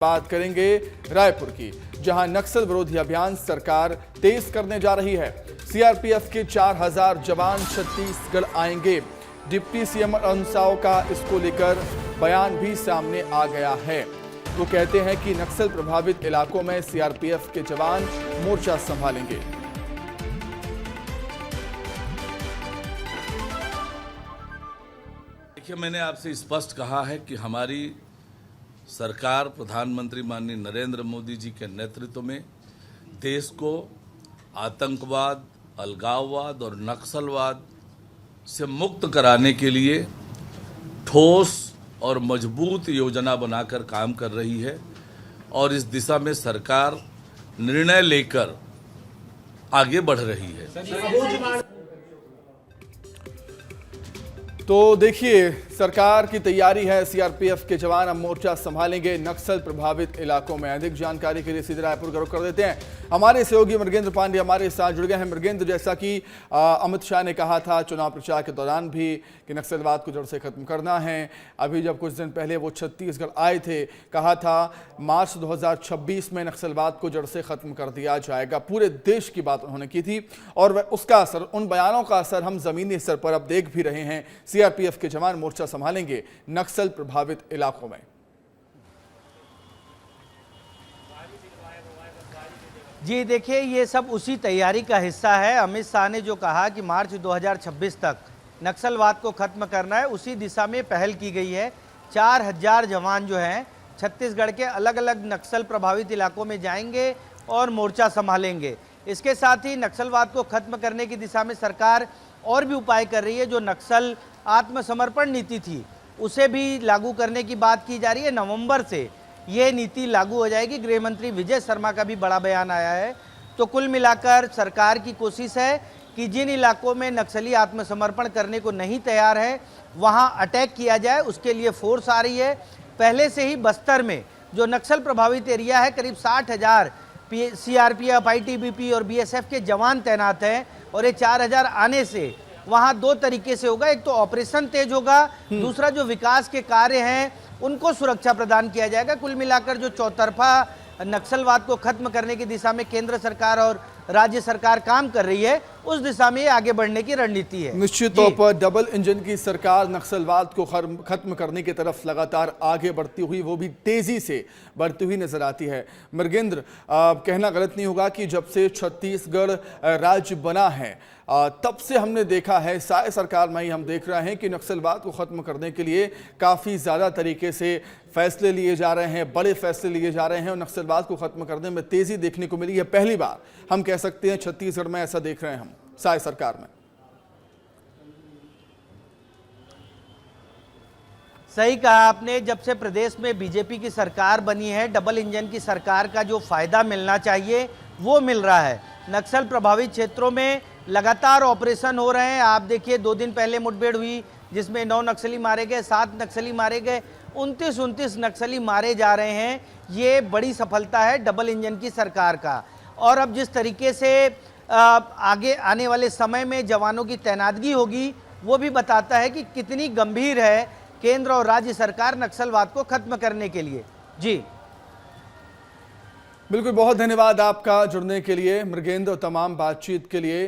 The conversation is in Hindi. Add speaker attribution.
Speaker 1: बात करेंगे रायपुर की, जहां नक्सल विरोधी अभियान सरकार तेज करने जा रही है। सीआरपीएफ के 4000 जवान छत्तीसगढ़ आएंगे। डिप्टी सीएम अंसाव का इसको लेकर बयान भी सामने आ गया है। वो कहते हैं कि नक्सल प्रभावित इलाकों में सीआरपीएफ के जवान मोर्चा संभालेंगे।
Speaker 2: देखिए, मैंने आपसे स्पष्ट कहा है कि हमारी सरकार प्रधानमंत्री माननीय नरेंद्र मोदी जी के नेतृत्व में देश को आतंकवाद, अलगाववाद और नक्सलवाद से मुक्त कराने के लिए ठोस और मजबूत योजना बनाकर काम कर रही है और इस दिशा में सरकार निर्णय लेकर आगे बढ़ रही है।
Speaker 1: तो देखिए, सरकार की तैयारी है। सीआरपीएफ के जवान अब मोर्चा संभालेंगे नक्सल प्रभावित इलाकों में। अधिक जानकारी के लिए सीधे रायपुर का रुख कर देते हैं। हमारे सहयोगी मृगेंद्र पांडे हमारे साथ जुड़ गए हैं। मृगेंद्र, जैसा कि अमित शाह ने कहा था चुनाव प्रचार के दौरान भी कि नक्सलवाद को जड़ से खत्म करना है। अभी जब कुछ दिन पहले वो छत्तीसगढ़ आए थे, कहा था मार्च 2026 में नक्सलवाद को जड़ से खत्म कर दिया जाएगा। पूरे देश की बात उन्होंने की थी और उसका असर, उन बयानों का असर हम जमीनी स्तर पर अब देख भी रहे हैं। सीआरपीएफ के जवान मोर्चा संभालेंगे नक्सल प्रभावित इलाकों में।
Speaker 3: जी देखिए, ये सब उसी तैयारी का हिस्सा है। अमित शाह ने जो कहा कि मार्च 2026 तक नक्सलवाद को खत्म करना है, उसी दिशा में पहल की गई है। 4000 जवान जो हैं छत्तीसगढ़ के अलग अलग नक्सल प्रभावित इलाकों में जाएंगे और मोर्चा संभालेंगे। इसके साथ ही नक्सलवाद को खत्म करने की दिशा में सरकार और भी उपाय कर रही है। जो नक्सल आत्मसमर्पण नीति थी उसे भी लागू करने की बात की जा रही है। नवंबर से ये नीति लागू हो जाएगी। गृह मंत्री विजय शर्मा का भी बड़ा बयान आया है। तो कुल मिलाकर सरकार की कोशिश है कि जिन इलाकों में नक्सली आत्मसमर्पण करने को नहीं तैयार है वहां अटैक किया जाए, उसके लिए फोर्स आ रही है। पहले से ही बस्तर में जो नक्सल प्रभावित एरिया है, करीब 60,000 सीआरपीएफ, आईटीबीपी और बीएसएफ के जवान तैनात हैं और ये 4000 आने से वहां दो तरीके से होगा। एक तो ऑपरेशन तेज होगा, दूसरा जो विकास के कार्य हैं उनको सुरक्षा प्रदान किया जाएगा। कुल मिलाकर जो चौतरफा नक्सलवाद को खत्म करने की दिशा में केंद्र सरकार और राज्य सरकार काम कर रही है, उस दिशा में आगे बढ़ने की रणनीति है।
Speaker 1: निश्चित तौर पर डबल इंजन की सरकार नक्सलवाद को खत्म करने की तरफ लगातार आगे बढ़ती हुई, वो भी तेजी से बढ़ती हुई नजर आती है। मृगेंद्र, कहना गलत नहीं होगा कि जब से छत्तीसगढ़ राज्य बना है तब से हमने देखा है, साय सरकार में ही हम देख रहे हैं कि नक्सलवाद को खत्म करने के लिए काफ़ी ज़्यादा तरीके से फैसले लिए जा रहे हैं, बड़े फैसले लिए जा रहे हैं और नक्सलवाद को खत्म करने में तेज़ी देखने को मिली है। पहली बार हम कह सकते हैं छत्तीसगढ़ में ऐसा देख रहे हैं हम साय सरकार में।
Speaker 3: सही कहा आपने। जब से प्रदेश में बीजेपी की सरकार बनी है, डबल इंजन की सरकार का जो फायदा मिलना चाहिए वो मिल रहा है। नक्सल प्रभावित क्षेत्रों में लगातार ऑपरेशन हो रहे हैं। आप देखिए, 2 दिन पहले मुठभेड़ हुई जिसमें 9 नक्सली मारे गए, 7 नक्सली मारे गए, 29 नक्सली मारे जा रहे हैं। ये बड़ी सफलता है डबल इंजन की सरकार का। और अब जिस तरीके से आगे आने वाले समय में जवानों की तैनातगी होगी, वो भी बताता है कि कितनी गंभीर है केंद्र और राज्य सरकार नक्सलवाद को खत्म करने के लिए। जी
Speaker 1: बिल्कुल, बहुत धन्यवाद आपका जुड़ने के लिए मृगेंद्र और तमाम बातचीत के लिए।